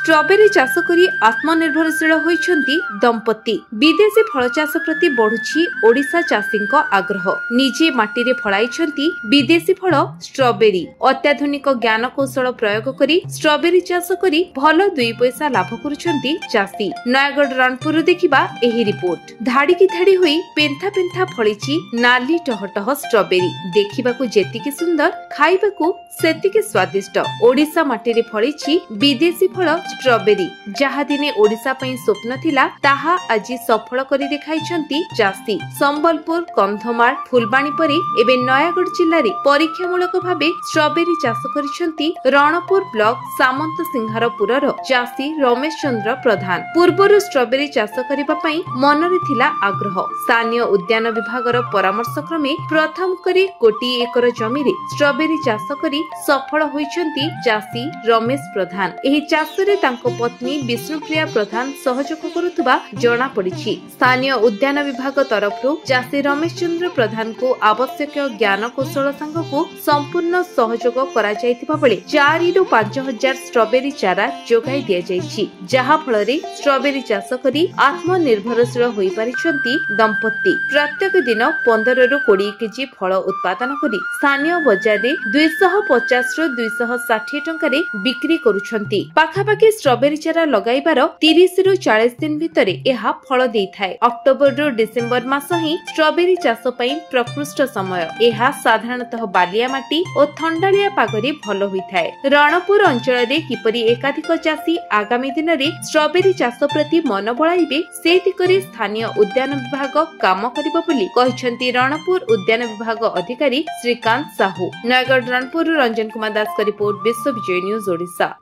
Strawberry चाष करी आत्मनिर्भरशील होइछंती दंपति। विदेशी फल चाष प्रति बढ़ुछि ओडिशा चाषींक आग्रह। निजे माटी रे फळाइछंती विदेशी फल स्ट्रॉबेरी। अत्याधुनिक ज्ञान कौशल प्रयोग करी स्ट्रॉबेरी चाष करी भल 2 पैसा लाभ करुछंती चाषी। नयागढ़ रणपुर देखिबा एही रिपोर्ट। धाड़ी की धाड़ी होई पेंथा पेंथा फळिछि नाली टहटह स्ट्रॉबेरी। देखिबाकू जेतिके सुंदर खाइबाकू सेतिके स्वादिष्ट। ओडिशा माटी रे फळिछि विदेशी फल स्ट्रॉबेरी। जहा दिने ओडिशा पई स्वप्न थिला ताहा आजि सफल करी देखाइछंती चाषी। संबलपुर, कंधमाल, फुलबाणी परी एबे नयागढ़ जिल्ला रे परीक्षामूलक भाबे स्ट्रॉबेरी चाष करिसंती रणपुर ब्लॉक सामंत सिंहारपुरर चाषी रमेश चंद्र प्रधान। पूर्वरु स्ट्रॉबेरी चाष करिबा पई मनरे थिला आग्रह। स्थानीय उद्यान विभागर परामर्श क्रमे प्रथम करी 1 कोटी एकर जमी रे स्ट्रॉबेरी चाष करी सफल होइछंती चाषी रमेश प्रधान। एही चाषरे तांको पत्नी विष्णुप्रिया प्रधान सहयोग करुथबा जणा पड़िछि। स्थानीय उद्यान विभाग तरफरु चाषी रमेश चंद्र प्रधान को आवश्यक ज्ञान कौशल संगको संपूर्ण सहयोग करा जायतिबा बेले 4 रु 5 हजार स्ट्रॉबेरी चारा जोगाई दिया जायछि। जहा फलरे स्ट्रॉबेरी चाष करी आत्मनिर्भरशील होई पारिछंती दंपति। प्रत्येक दिन 15 रु 20 केजी फल उत्पादन करी स्थानीय बाजार रे 250 रु 260 टंका रे बिक्री करुछंती। पाखापाखि स्ट्रॉबेरी चारा लगाइबार 30 रु 40 दिन भितरे एहा फल देइथाय। अक्टोबर रु डिसेंबर मास ही स्ट्रॉबेरी चाष पई प्रकृष्ट समय। एहा साधारणतः बालिया माटी और थंडालिया पागरे भल होइथाय। रणपुर अंचल रे किपरि एकाधिक चाषी आगामी दिन रे स्ट्रॉबेरी चाष प्रति मन बळाइबे से दिगरे स्थानीय उद्यान विभाग काम करिबो बोली कहिसंती रणपुर उद्यान विभाग अधिकारी श्रीकांत साहू। नयागढ़ रणपुर रंजन कुमार दास का रिपोर्ट, विश्व विजय न्यूज ओडिशा।